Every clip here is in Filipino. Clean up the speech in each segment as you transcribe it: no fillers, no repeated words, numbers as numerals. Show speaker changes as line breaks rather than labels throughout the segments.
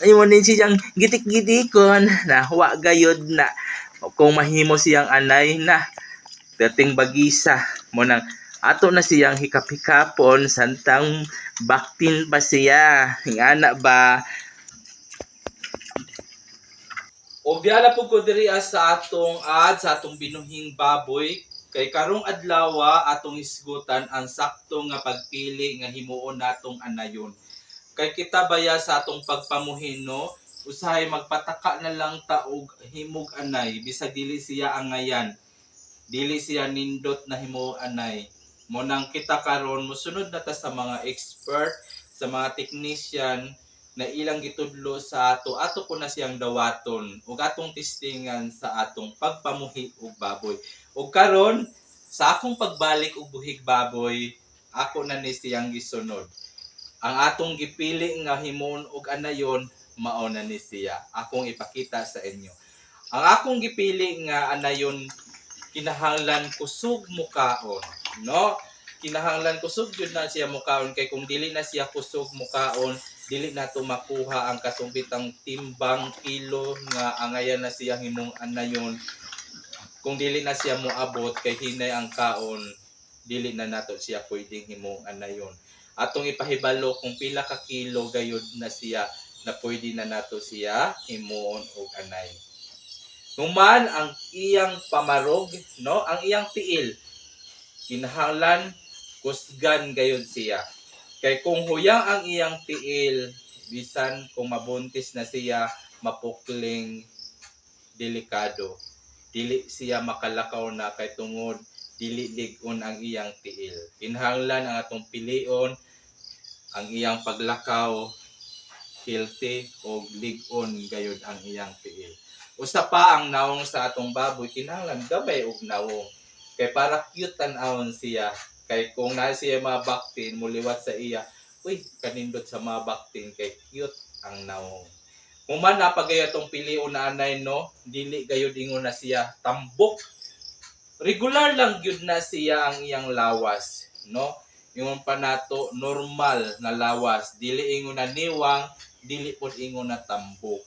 imo din siyang gitik-gitikon na wa gayud na kung mahimo siyang anay na dating bagisa mo nang ato na siyang hikap-hikapon santang baktin pa siya ingana ba. O biyala po ko diri sa atong sa atong binuhing baboy kay karong adlaw atong isgutan ang sakto nga pagpili nga himuon natong anayon. Kay kita baya sa atong pagpamuhin no, usahay magpataka na lang ta og himog anay bisag dili siya angayan. Dili siya nindot na himo anay. Mo nang kita karon mosunod na ta sa mga expert, sa mga technician na ilang gitudlo sa ato ko na siyang dawaton ug atong testingan sa atong pagpamuhi og baboy. Ug karon sa akong pagbalik og buhig baboy, ako na ni siyang gisunod. Ang atong gipili nga himon og anayon mao na ni siya. Akong ipakita sa inyo. Ang akong gipili nga anayon kinahanglan kusog mukaon, no? Kinahanglan kusog jud na siya mukaon kay kung dili na siya kusog mukaon, dili nato makuha ang katumbitang timbang kilo nga angayan na siya himong anayon. Kung dili na siya moabot kay hinay ang kaon, dili na nato siya pwedeng himong anayon. Atong ipahibalo kung pila ka kilo gayud na siya na pwede na nato siya himuon og anay. Human ang iyang pamarog, no? Ang iyang tiil, kinahanglan kusgan gayud siya. Kay kung huyang ang iyang tiil, bisan kung mabuntis na siya, mapukling delikado. Dili siya makalakaw na kay tungod dili lig-on ang iyang tiil. Kinahanglan ang atong pilion ang iyang paglakaw healthy o lig-on gayud ang iyang tiil. Usa pa ang nawong sa atong baboy kinahanglan gabay og nawong. Kay para cute tan-awon siya. Kay kung na siya mabaktin, muliwat sa iya, uy, kanindot sa mabaktin kay cute ang nawong. Human napagay atong pilion na anay no, dili gayud ingon na siya tambok. Regular lang gyud na siya ang iyang lawas, no? Ingon pa nato normal na lawas, dili ingon na niwang, dili pod ingon na tambok.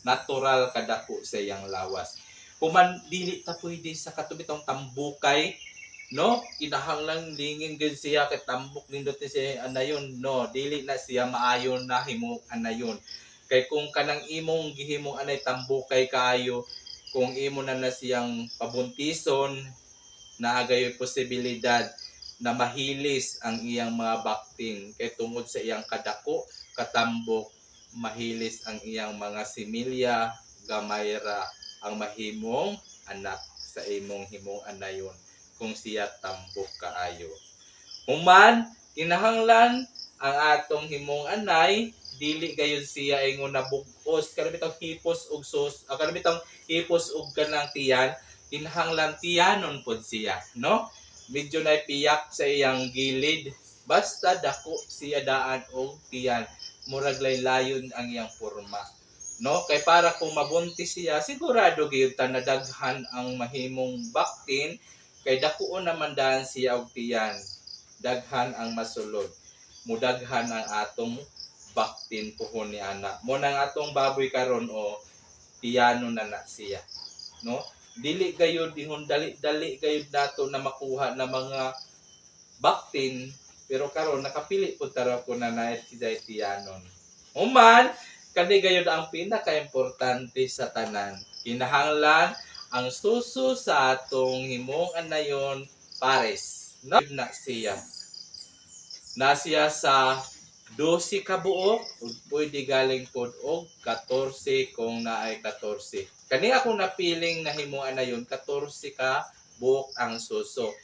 Natural kadako sa iyang lawas. Human dili ta pwede sa katubitong tambukay, no? Kinahanglan lingin gyud siya kay tambok nindot siya anayon, no? Dili na siya maayon na himo anayon. Kay kung kanang imong gihimong anay tambukay kaayo, kung imo na siyang pabuntison, naagayoy posibilidad na mahilis ang iyang mga bakting kay tungod sa iyang kadako, katambok, mahilis ang iyang mga similya, gamayra ang mahimong anak sa imong himong anayon kung siya tambok kaayo. Human, kinahanglan ang atong himong anay dili gayud siya ingon na bugos kanang hipos og kanang hipos og kanang tiyan, kinahanglan tiyanon pod siya, no? Medyo na piyak sa iyang gilid, basta dako siya daan og tiyan, murag layon ang iyang porma, no? Kay para kung mabuntis siya, sigurado gyud ta nadaghan ang mahimong baktin kay dakuon naman daan siya og tiyan, daghan ang masulod, mudaghan ang atong baktin puhon ni ana. Mo nang atong baboy karon o tiyano na siya, no? Dili gayud ingon dali gayud nato na makuha na mga baktin, pero karon nakapili pud tara ko na siya tiyanon. Human kani gayud ang pinaka-importante sa tanan. Kinahanglan ang suso sa atong himong anayon pares, no? Na siya. Na siya sa 12 ka buok, pwede galing pod og 14 kung naay 14. Kani ako napiling na himo anayon 14 ka buok ang suso.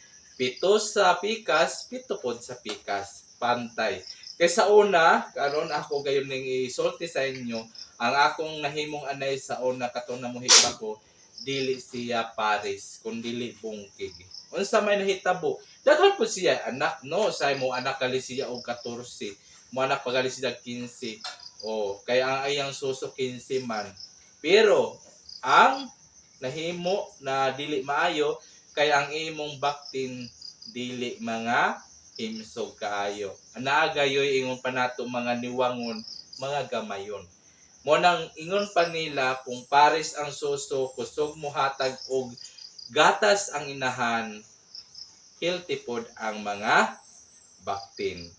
7 sa pikas, 7 pod sa pikas, pantay. Kay sa una, karon ako gayon ning isulti sa inyo, ang akong nahimong anay sa una katong namuhit ako, dili siya pares, kun dili bungkig. Unsa may nahitabo? Daghan po siya anak, no? Sa mo anak kali siya og 14. Mo anak pagali siya 15. Oh, kaya ang ayang suso 15 man. Pero ang nahimo na dili maayo kay ang imong baktin dili mga himsog kaayo. Naagayoy ingon pa nato mga niwangon, mga gamayon. Mo nang ingon pa nila kung pares ang suso, kusog mo hatag og gatas ang inahan, healthy food ang mga baktin.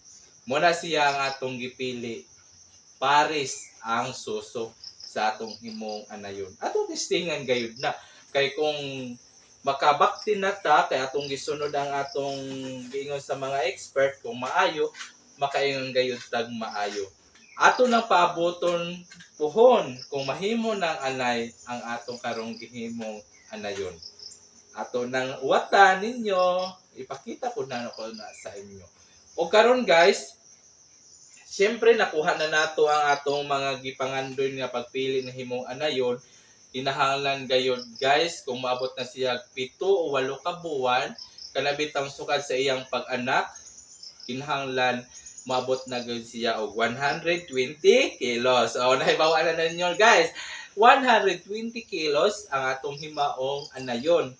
Muna siya ang atong gipili, pares ang suso sa atong himong anayon. Atong testingan gayud na. Kay kung makabaktin na ta, kay atong gisunod ang atong giingon sa mga expert, kung maayo, makaingon gayud tag maayo. Ato nang paaboton puhon kung mahimo ng anay ang atong karong gihimong anayon. Ato nang uwatan ninyo, ipakita ko na ako na sa inyo. O karon guys, siyempre nakuha na nato ang atong mga gipangandon nga pagpili na himong anayon. Kinahanglan gayud guys, kung maabot na siya 7 o 8 ka buwan, kanabit ang sukad sa iyang pag-anak, kinahanglan maabot na gayud siya og 120 kilos. O nahibawa na ninyo guys, 120 kilos ang atong himaong anayon.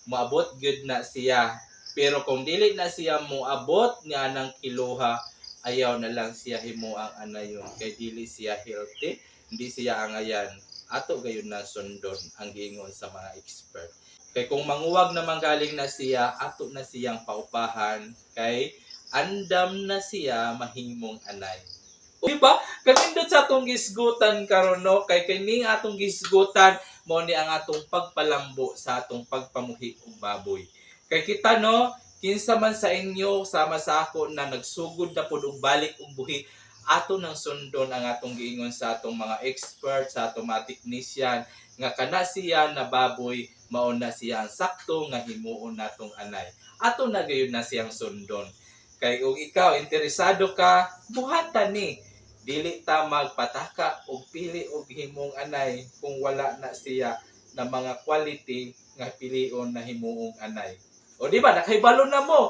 Maabot gud na siya. Pero kung dili na siya moabot nga ng kiloha, ayaw na lang siya himuang anayon kay dili siya healthy, hindi siya angayan. Ato gayon na sundon ang giingon sa mga expert. Kay kung manguwag na manggaling na siya, ato na siyang paupahan kay andam na siya mahimong anay. O diba? Kanindot sa atong gisgutan karon no, kay kini atong gisgutan mo ni ang atong pagpalambo sa atong pagpamuhi og baboy. Kay kita no, kinsa man sa inyo sama sa ako na nagsugod na pud og balik og buhi, ato nang sundon ang atong giingon sa atong mga expert, sa atong mga technician nga kana siya na baboy mao na siya ang sakto nga himuon natong anay. Ato na gayon na siyang sundon. Kay ug ikaw interesado ka, buhatan ni. Dili ta magpataka og pili og himong anay kung wala na siya na mga quality nga pilion na himuong anay. O di ba nakahibalo na mo?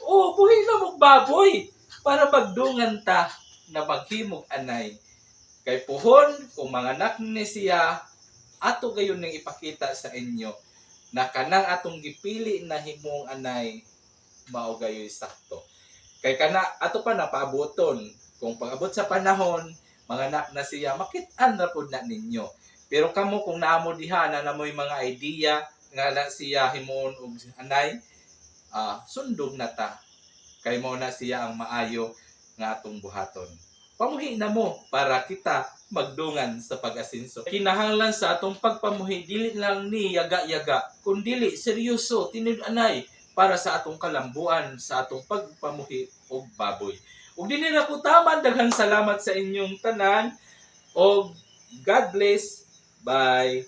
O buhi na mo baboy para magdungan ta na maghimog anay. Kay puhon kung manganak ni siya, ato gayon ning ipakita sa inyo na kanang atong gipili na himong anay mao gayoy sakto. Kay kana ato pa napaaboton. Kung pag-abot sa panahon, manganak na siya, makit-an na po na ninyo. Pero kamo kung naamo diha na namoy mga idea nga na siya himon og anay, sundog na ta. Kay mo na siya ang maayo nga atong buhaton. Pamuhi na mo para kita magdungan sa pag-asinso. Kinahanglan sa atong pagpamuhi, dili lang ni yaga-yaga, kundi seryoso, tinud-anay para sa atong kalambuan, sa atong pagpamuhi og baboy. Ug dinhi na ko taman, daghang salamat sa inyong tanan og God bless. Bye.